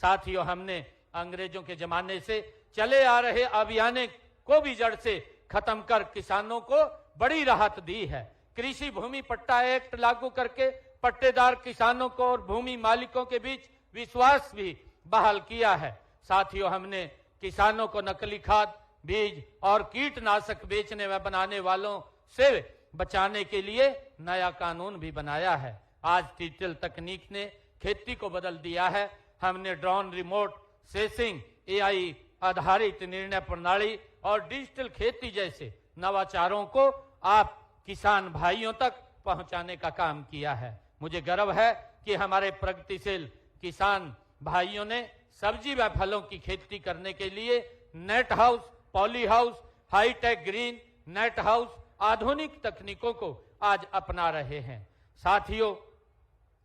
साथियों, हमने अंग्रेजों के जमाने से चले आ रहे अभियान को भी जड़ से खत्म कर किसानों को बड़ी राहत दी है। कृषि भूमि पट्टा एक्ट लागू करके पट्टेदार किसानों को और भूमि मालिकों के बीच विश्वास भी बहाल किया है। साथियों, हमने किसानों को नकली खाद, बीज और कीटनाशक बेचने व बनाने वालों से बचाने के लिए नया कानून भी बनाया है। आज डिजिटल तकनीक ने खेती को बदल दिया है। हमने ड्रोन, रिमोट सेंसिंग, एआई आधारित निर्णय प्रणाली और डिजिटल खेती जैसे नवाचारों को आप किसान भाइयों तक पहुंचाने का काम किया है। मुझे गर्व है कि हमारे प्रगतिशील किसान भाइयों ने सब्जी व फलों की खेती करने के लिए net house, poly house, high tech green net house आधुनिक तकनीकों को आज अपना रहे हैं। साथियों,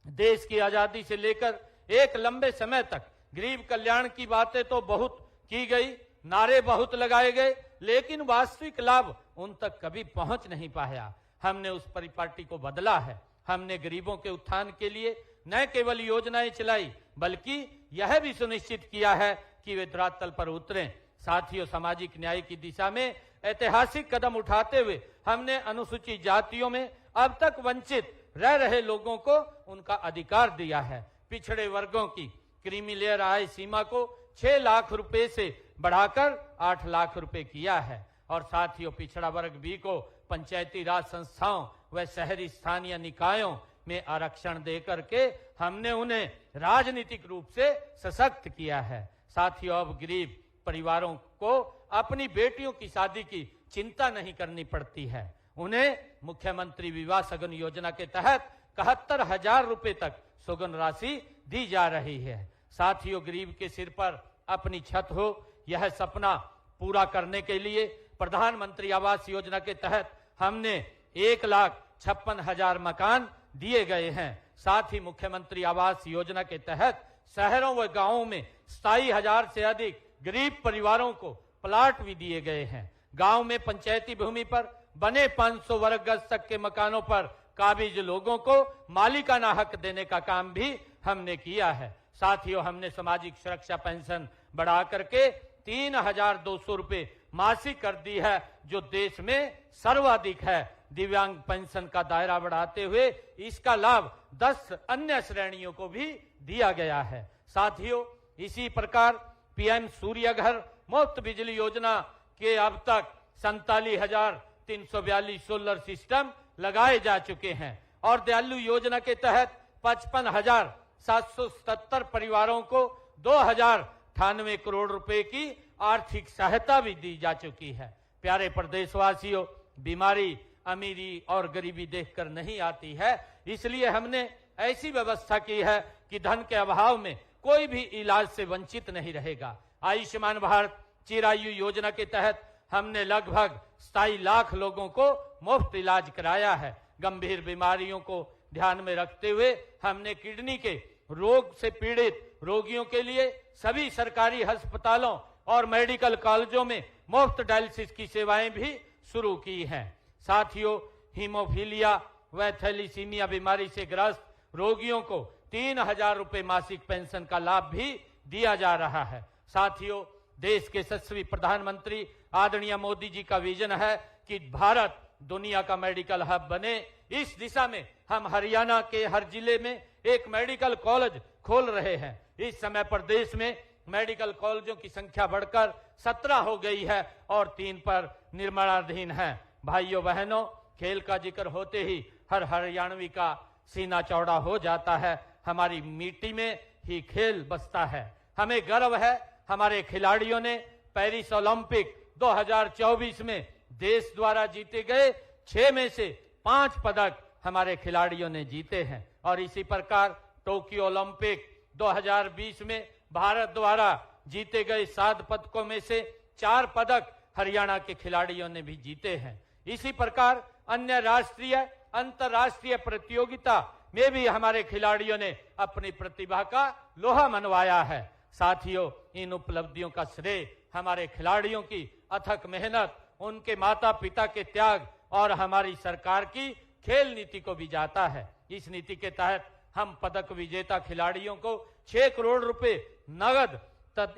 देश की आजादी से लेकर एक लंबे समय तक गरीब कल्याण की बातें तो बहुत की गई, नारे बहुत लगाए गए, लेकिन वास्तविक लाभ उन तक कभी पहुंच नहीं पाया। हमने उस परिपाटी को बदला है। हमने गरीबों के उत्थान के लिए न केवल योजनाएं चलाई, बल्कि यह भी सुनिश्चित किया है कि वे धरातल पर उतरें। साथियों, सामाजिक न्याय की दिशा में ऐतिहासिक कदम उठाते हुए हमने अनुसूचित जातियों में अब तक वंचित रह रहे लोगों को उनका अधिकार दिया है। पिछड़े वर्गों की क्रीमी लेयर आय सीमा को 6 लाख रुपए से बढ़ाकर 8 लाख रुपए किया है। और साथियों, पिछड़ा वर्ग बी को पंचायती राज संस्थाओं व शहरी स्थानीय निकायों में आरक्षण देकर के हमने उन्हें राजनीतिक रूप से सशक्त किया है। साथियों, अब गरीब परिवारों को अपनी बेटियों की शादी की चिंता नहीं करनी पड़ती है। उन्हें मुख्यमंत्री विवाह सगुन योजना के तहत 71,000 रुपए तक सुगन राशि दी जा रही है। साथियों, गरीब के सिर पर अपनी छत हो, यह सपना पूरा करने के लिए प्रधानमंत्री आवास योजना के तहत हमने 1,56,000 मकान दिए गए हैं। साथ ही मुख्यमंत्री आवास योजना के तहत शहरों व गांवों में 27,000 से अधिक गरीब परिवारों को प्लाट भी दिए गए हैं। गांव में पंचायती भूमि पर बने 500 वर्ग गज तक के मकानों पर काबिज लोगों को मालिकाना हक देने का काम भी हमने किया है। साथियों, हमने सामाजिक सुरक्षा पेंशन बढ़ा करके 3,200 रुपए मासिक कर दी है, जो देश में सर्वाधिक है। दिव्यांग पेंशन का दायरा बढ़ाते हुए इसका लाभ 10 अन्य श्रेणियों को भी दिया गया है। साथियों, इसी प्रकार पीएम सूर्य घर मुफ्त बिजली योजना के अब तक 47,342 सोलर सिस्टम लगाए जा चुके हैं और दयालु योजना के तहत 55,777 परिवारों को 2,098 करोड़ रुपए की आर्थिक सहायता भी दी जा चुकी है। प्यारे प्रदेशवासियों, बीमारी अमीरी और गरीबी देखकर नहीं आती है, इसलिए हमने ऐसी व्यवस्था की है कि धन के अभाव में कोई भी इलाज से वंचित नहीं रहेगा। आयुष्मान भारत चिरायु योजना के तहत हमने लगभग 27 लाख लोगों को मुफ्त इलाज कराया है। गंभीर बीमारियों को ध्यान में रखते हुए हमने किडनी के रोग से पीड़ित रोगियों के लिए सभी सरकारी अस्पतालों और मेडिकल कॉलेजों में मुफ्त डायलिसिस की सेवाएं भी शुरू की हैं। साथियों, हीमोफीलिया व थैलीसीमिया बीमारी से ग्रस्त रोगियों को 3,000 रुपए मासिक पेंशन का लाभ भी दिया जा रहा है। साथियों, देश के यशस्वी प्रधानमंत्री आदरणीय मोदी जी का विजन है कि भारत दुनिया का मेडिकल हब बने। इस दिशा में हम हरियाणा के हर जिले में एक मेडिकल कॉलेज खोल रहे हैं। इस समय पर देश में मेडिकल कॉलेजों की संख्या बढ़कर 17 हो गई है और 3 पर निर्माणाधीन है। भाइयों बहनों, खेल का जिक्र होते ही हर हरियाणवी का सीना चौड़ा हो जाता है। हमारी मिट्टी में ही खेल बसता है। हमें गर्व है, हमारे खिलाड़ियों ने पेरिस ओलंपिक 2024 में देश द्वारा जीते गए 6 में से 5 पदक हमारे खिलाड़ियों ने जीते हैं। और इसी प्रकार टोक्यो ओलंपिक 2020 में भारत द्वारा जीते गए 7 पदकों में से 4 पदक हरियाणा के खिलाड़ियों ने भी जीते हैं। इसी प्रकार अन्य राष्ट्रीय अंतर्राष्ट्रीय प्रतियोगिता में भी हमारे खिलाड़ियों ने अपनी प्रतिभा का लोहा मनवाया है। साथियों, इन उपलब्धियों का श्रेय हमारे खिलाड़ियों की अथक मेहनत, उनके माता पिता के त्याग और हमारी सरकार की खेल नीति को भी जाता है। इस नीति के तहत हम पदक विजेता खिलाड़ियों को 6 करोड़ रुपए नगद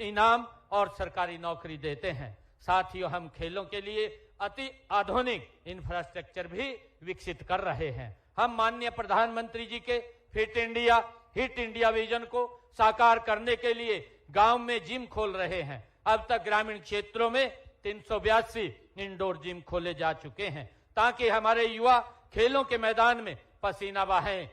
इनाम और सरकारी नौकरी देते हैं। साथियों, हम खेलों के लिए अति आधुनिक इंफ्रास्ट्रक्चर भी विकसित कर रहे हैं। हम माननीय प्रधानमंत्री जी के fit India hit India vision को साकार करने के लिए गांव में जिम खोल रहे हैं। अब तक ग्रामीण क्षेत्रों में 382 इंडोर जिम खोले जा चुके हैं ताकि हमारे युवा खेलों के मैदान में पसीना बहाएं,